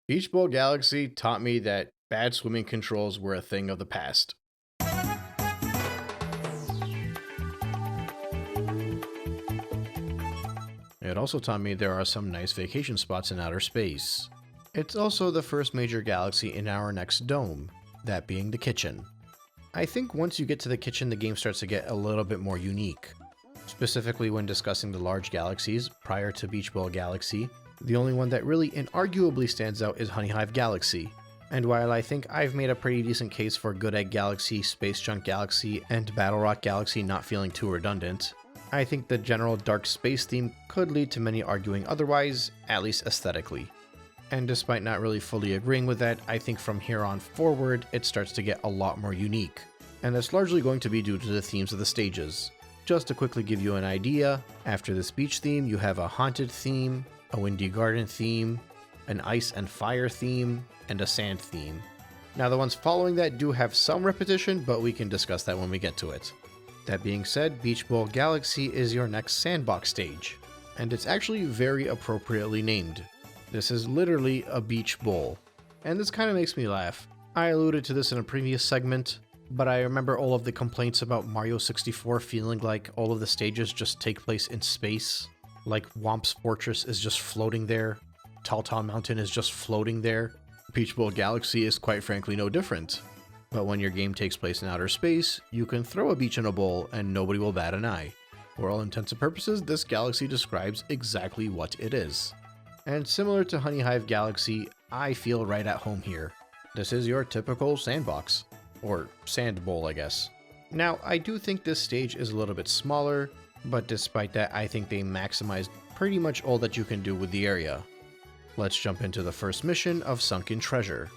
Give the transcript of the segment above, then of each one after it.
Beach Ball Galaxy taught me that bad swimming controls were a thing of the past. It also taught me there are some nice vacation spots in outer space. It's also the first major galaxy in our next dome, that being the kitchen. I think once you get to the kitchen, the game starts to get a little bit more unique. Specifically when discussing the large galaxies prior to Beach Ball Galaxy, the only one that really inarguably stands out is Honey Hive Galaxy. And while I think I've made a pretty decent case for Good Egg Galaxy, Space Junk Galaxy, and Battle Rock Galaxy not feeling too redundant, I think the general dark space theme could lead to many arguing otherwise, at least aesthetically. And despite not really fully agreeing with that, I think from here on forward, it starts to get a lot more unique. And that's largely going to be due to the themes of the stages. Just to quickly give you an idea, after this beach theme, you have a haunted theme, a windy garden theme, an ice and fire theme, and a sand theme. Now the ones following that do have some repetition, but we can discuss that when we get to it. That being said, Beach Ball Galaxy is your next sandbox stage, and it's actually very appropriately named. This is literally a beach bowl, and this kind of makes me laugh. I alluded to this in a previous segment, but I remember all of the complaints about Mario 64 feeling like all of the stages just take place in space. Like Womp's Fortress is just floating there, Tall Tall Mountain is just floating there. Beach Ball Galaxy is quite frankly no different. But when your game takes place in outer space, you can throw a beach in a bowl and nobody will bat an eye. For all intents and purposes, this galaxy describes exactly what it is. And similar to Honey Hive Galaxy, I feel right at home here. This is your typical sandbox. Or sand bowl, I guess. Now, I do think this stage is a little bit smaller, but despite that, I think they maximized pretty much all that you can do with the area. Let's jump into the first mission of Sunken Treasure.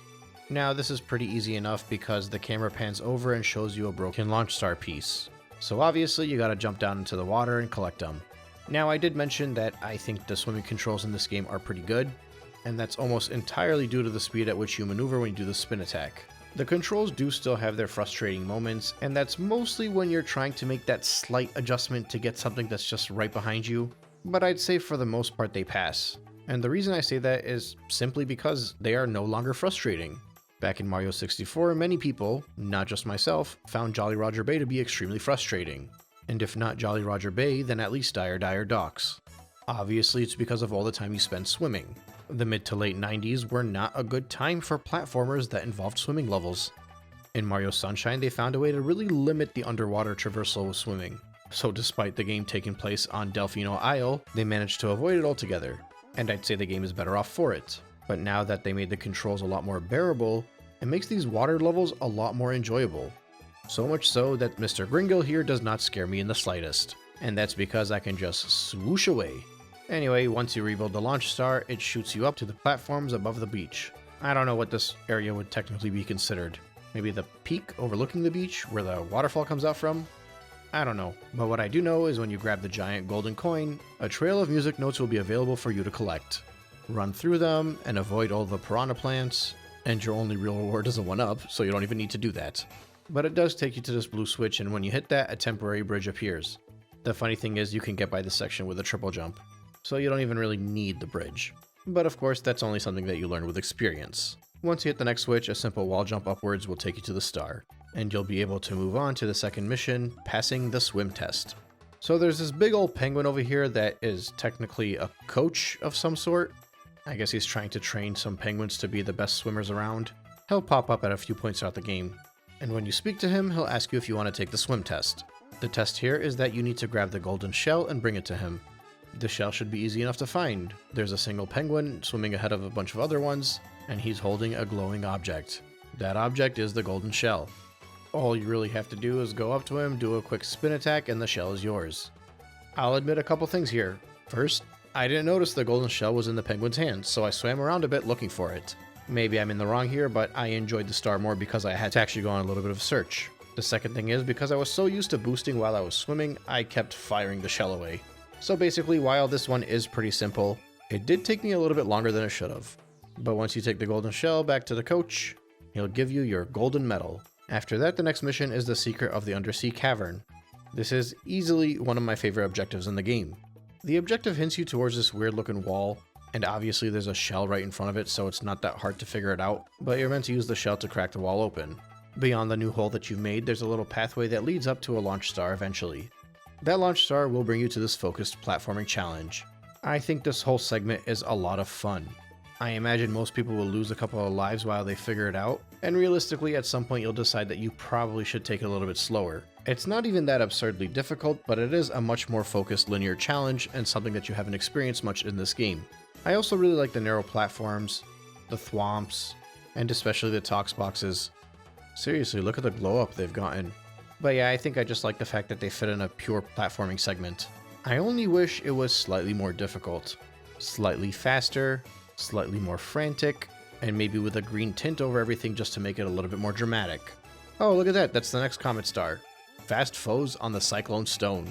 Now, this is pretty easy enough because the camera pans over and shows you a broken launch star piece. So obviously, you gotta jump down into the water and collect them. Now, I did mention that I think the swimming controls in this game are pretty good, and that's almost entirely due to the speed at which you maneuver when you do the spin attack. The controls do still have their frustrating moments, and that's mostly when you're trying to make that slight adjustment to get something that's just right behind you, but I'd say for the most part they pass. And the reason I say that is simply because they are no longer frustrating. Back in Mario 64, many people, not just myself, found Jolly Roger Bay to be extremely frustrating. And if not Jolly Roger Bay, then at least Dire Dire Docks. Obviously, it's because of all the time you spend swimming. The mid to late 90s were not a good time for platformers that involved swimming levels. In Mario Sunshine, they found a way to really limit the underwater traversal with swimming. So despite the game taking place on Delfino Isle, they managed to avoid it altogether. And I'd say the game is better off for it. But now that they made the controls a lot more bearable, it makes these water levels a lot more enjoyable. So much so that Mr. Gringle here does not scare me in the slightest. And that's because I can just swoosh away. Anyway, once you rebuild the launch star, it shoots you up to the platforms above the beach. I don't know what this area would technically be considered. Maybe the peak overlooking the beach, where the waterfall comes out from? I don't know, but what I do know is when you grab the giant golden coin, a trail of music notes will be available for you to collect. Run through them and avoid all the piranha plants, and your only real reward is a 1-up, so you don't even need to do that. But it does take you to this blue switch, and when you hit that, a temporary bridge appears. The funny thing is you can get by this section with a triple jump, so you don't even really need the bridge. But of course, that's only something that you learn with experience. Once you hit the next switch, a simple wall jump upwards will take you to the star, and you'll be able to move on to the second mission, passing the swim test. So there's this big old penguin over here that is technically a coach of some sort. I guess he's trying to train some penguins to be the best swimmers around. He'll pop up at a few points throughout the game, and when you speak to him, he'll ask you if you want to take the swim test. The test here is that you need to grab the golden shell and bring it to him. The shell should be easy enough to find. There's a single penguin swimming ahead of a bunch of other ones, and he's holding a glowing object. That object is the golden shell. All you really have to do is go up to him, do a quick spin attack, and the shell is yours. I'll admit a couple things here. First, I didn't notice the golden shell was in the penguin's hand, so I swam around a bit looking for it. Maybe I'm in the wrong here, but I enjoyed the star more because I had to actually go on a little bit of a search. The second thing is, because I was so used to boosting while I was swimming, I kept firing the shell away. So basically, while this one is pretty simple, it did take me a little bit longer than it should have. But once you take the golden shell back to the coach, he'll give you your golden medal. After that, the next mission is the secret of the undersea cavern. This is easily one of my favorite objectives in the game. The objective hints you towards this weird looking wall, And obviously there's a shell right in front of it, so it's not that hard to figure it out, but you're meant to use the shell to crack the wall open. Beyond the new hole that you've made, there's a little pathway that leads up to a launch star eventually. That launch star will bring you to this focused platforming challenge. I think this whole segment is a lot of fun. I imagine most people will lose a couple of lives while they figure it out, and realistically at some point you'll decide that you probably should take it a little bit slower. It's not even that absurdly difficult, but it is a much more focused linear challenge and something that you haven't experienced much in this game. I also really like the narrow platforms, the thwomps, and especially the tox boxes. Seriously, look at the glow up they've gotten. But yeah, I think I just like the fact that they fit in a pure platforming segment. I only wish it was slightly more difficult. Slightly faster, slightly more frantic, and maybe with a green tint over everything just to make it a little bit more dramatic. Oh, look at that, that's the next comet star. Fast foes on the Cyclone Stone.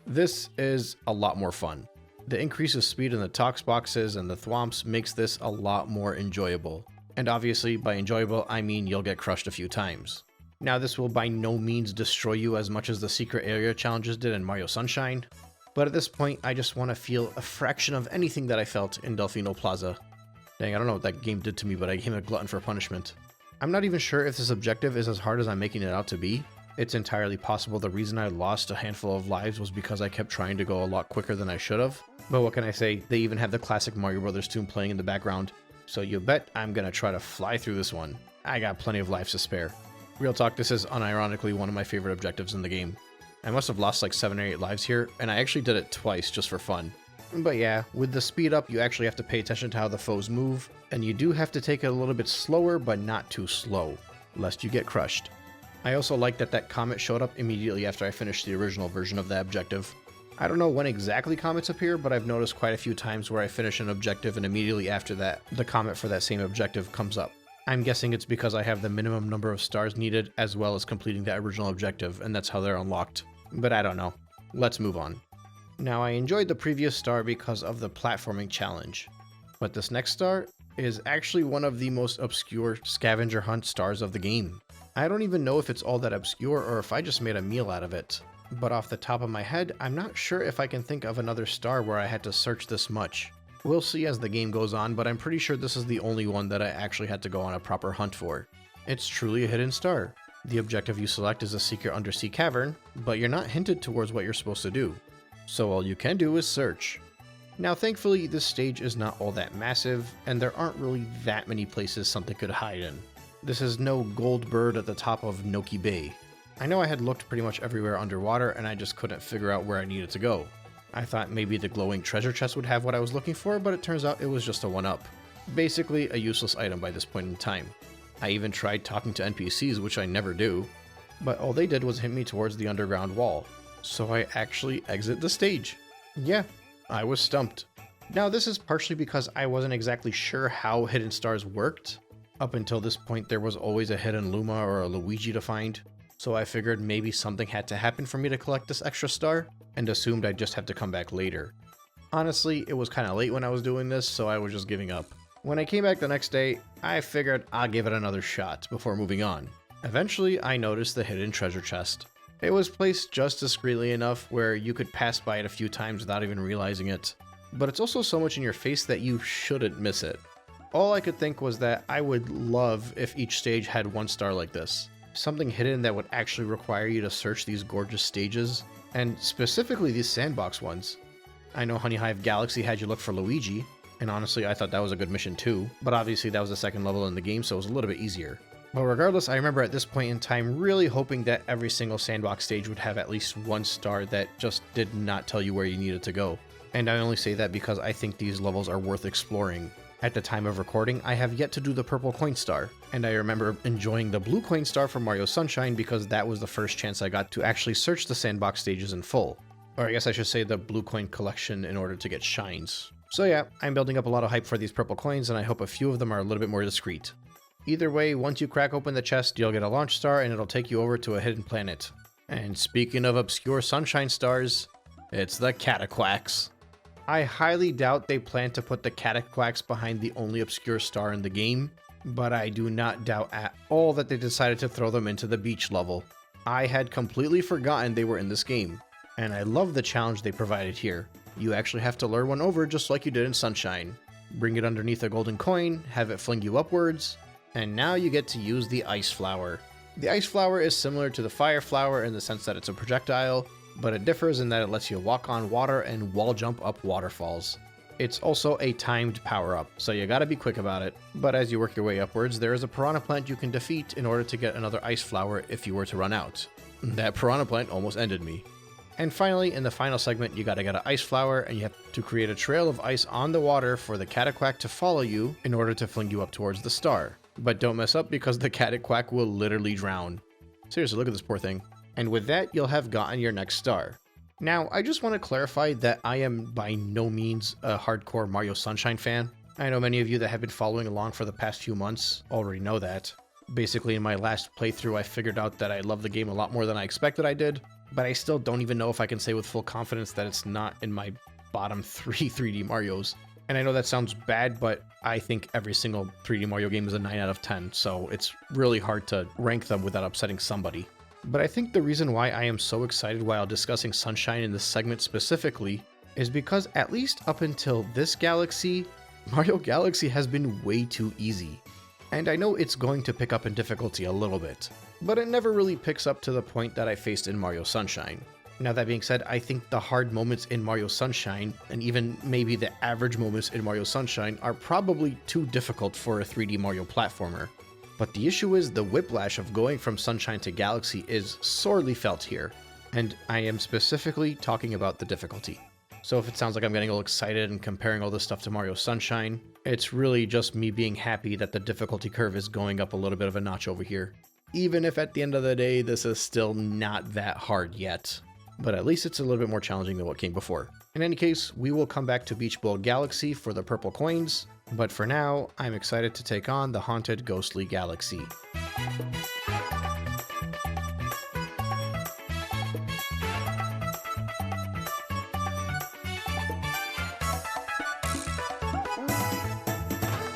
This is a lot more fun. The increase of speed in the tox boxes and the thwomps makes this a lot more enjoyable. And obviously, by enjoyable, I mean you'll get crushed a few times. Now, this will by no means destroy you as much as the secret area challenges did in Mario Sunshine, but at this point, I just want to feel a fraction of anything that I felt in Delfino Plaza. Dang, I don't know what that game did to me, but I became a glutton for punishment. I'm not even sure if this objective is as hard as I'm making it out to be. It's entirely possible the reason I lost a handful of lives was because I kept trying to go a lot quicker than I should have. But what can I say, they even have the classic Mario Brothers tune playing in the background, so you bet I'm gonna try to fly through this one. I got plenty of lives to spare. Real talk, this is unironically one of my favorite objectives in the game. I must have lost like 7 or 8 lives here, and I actually did it twice just for fun. But yeah, with the speed up, you actually have to pay attention to how the foes move, and you do have to take it a little bit slower, but not too slow, lest you get crushed. I also like that that comet showed up immediately after I finished the original version of that objective. I don't know when exactly comets appear, but I've noticed quite a few times where I finish an objective and immediately after that, the comet for that same objective comes up. I'm guessing it's because I have the minimum number of stars needed as well as completing that original objective, and that's how they're unlocked. But I don't know. Let's move on. Now, I enjoyed the previous star because of the platforming challenge, but this next star is actually one of the most obscure scavenger hunt stars of the game. I don't even know if it's all that obscure or if I just made a meal out of it, but off the top of my head, I'm not sure if I can think of another star where I had to search this much. We'll see as the game goes on, but I'm pretty sure this is the only one that I actually had to go on a proper hunt for. It's truly a hidden star. The objective you select is a secret undersea cavern, but you're not hinted towards what you're supposed to do. So all you can do is search. Now thankfully, this stage is not all that massive, and there aren't really that many places something could hide in. This is no gold bird at the top of Noki Bay. I know I had looked pretty much everywhere underwater and I just couldn't figure out where I needed to go. I thought maybe the glowing treasure chest would have what I was looking for, but it turns out it was just a 1-up. Basically a useless item by this point in time. I even tried talking to NPCs, which I never do, but all they did was hint me towards the underground wall. So I actually exit the stage. Yeah, I was stumped. Now this is partially because I wasn't exactly sure how hidden stars worked. Up until this point, there was always a hidden Luma or a Luigi to find, so I figured maybe something had to happen for me to collect this extra star, and assumed I'd just have to come back later. Honestly, it was kinda late when I was doing this, so I was just giving up. When I came back the next day, I figured I'll give it another shot before moving on. Eventually, I noticed the hidden treasure chest. It was placed just discreetly enough where you could pass by it a few times without even realizing it, but it's also so much in your face that you shouldn't miss it. All I could think was that I would love if each stage had 1 star like this. Something hidden that would actually require you to search these gorgeous stages, and specifically these sandbox ones. I know Honey Hive Galaxy had you look for Luigi, and honestly I thought that was a good mission too, but obviously that was the second level in the game, so it was a little bit easier. But regardless, I remember at this point in time really hoping that every single sandbox stage would have at least 1 star that just did not tell you where you needed to go. And I only say that because I think these levels are worth exploring. At the time of recording, I have yet to do the purple coin star, and I remember enjoying the blue coin star from Mario Sunshine because that was the first chance I got to actually search the sandbox stages in full. Or I guess I should say the blue coin collection in order to get shines. So yeah, I'm building up a lot of hype for these purple coins, and I hope a few of them are a little bit more discreet. Either way, once you crack open the chest, you'll get a launch star and it'll take you over to a hidden planet. And speaking of obscure sunshine stars, it's the Cataquacks. I highly doubt they plan to put the Cataquacks behind the only obscure star in the game, but I do not doubt at all that they decided to throw them into the beach level. I had completely forgotten they were in this game, and I love the challenge they provided here. You actually have to lure one over just like you did in Sunshine. bring it underneath a golden coin, have it fling you upwards, and now you get to use the Ice Flower. The Ice Flower is similar to the Fire Flower in the sense that it's a projectile, but it differs in that it lets you walk on water and wall jump up waterfalls. It's also a timed power-up, so you gotta be quick about it. But as you work your way upwards, there is a piranha plant you can defeat in order to get another Ice Flower if you were to run out. That piranha plant almost ended me. And finally, in the final segment, you gotta get an Ice Flower, and you have to create a trail of ice on the water for the Cataquack to follow you in order to fling you up towards the star. But don't mess up because the Cataquack will literally drown. Seriously, look at this poor thing. And with that, you'll have gotten your next star. Now, I just want to clarify that I am by no means a hardcore Mario Sunshine fan. I know many of you that have been following along for the past few months already know that. Basically, in my last playthrough, I figured out that I love the game a lot more than I expected I did, but I still don't even know if I can say with full confidence that it's not in my bottom 3 3D Marios. And I know that sounds bad, but I think every single 3D Mario game is a 9 out of 10, so it's really hard to rank them without upsetting somebody. But I think the reason why I am so excited while discussing Sunshine in this segment specifically is because at least up until this galaxy, Mario Galaxy has been way too easy. And I know it's going to pick up in difficulty a little bit, but it never really picks up to the point that I faced in Mario Sunshine. Now that being said, I think the hard moments in Mario Sunshine, and even maybe the average moments in Mario Sunshine, are probably too difficult for a 3D Mario platformer. But the issue is the whiplash of going from Sunshine to Galaxy is sorely felt here, and I am specifically talking about the difficulty. So if it sounds like I'm getting all excited and comparing all this stuff to Mario Sunshine, it's really just me being happy that the difficulty curve is going up a little bit of a notch over here. Even if at the end of the day, this is still not that hard yet. But at least it's a little bit more challenging than what came before. In any case, we will come back to Beach Bowl Galaxy for the purple coins, but for now, I'm excited to take on the Haunted Ghostly Galaxy.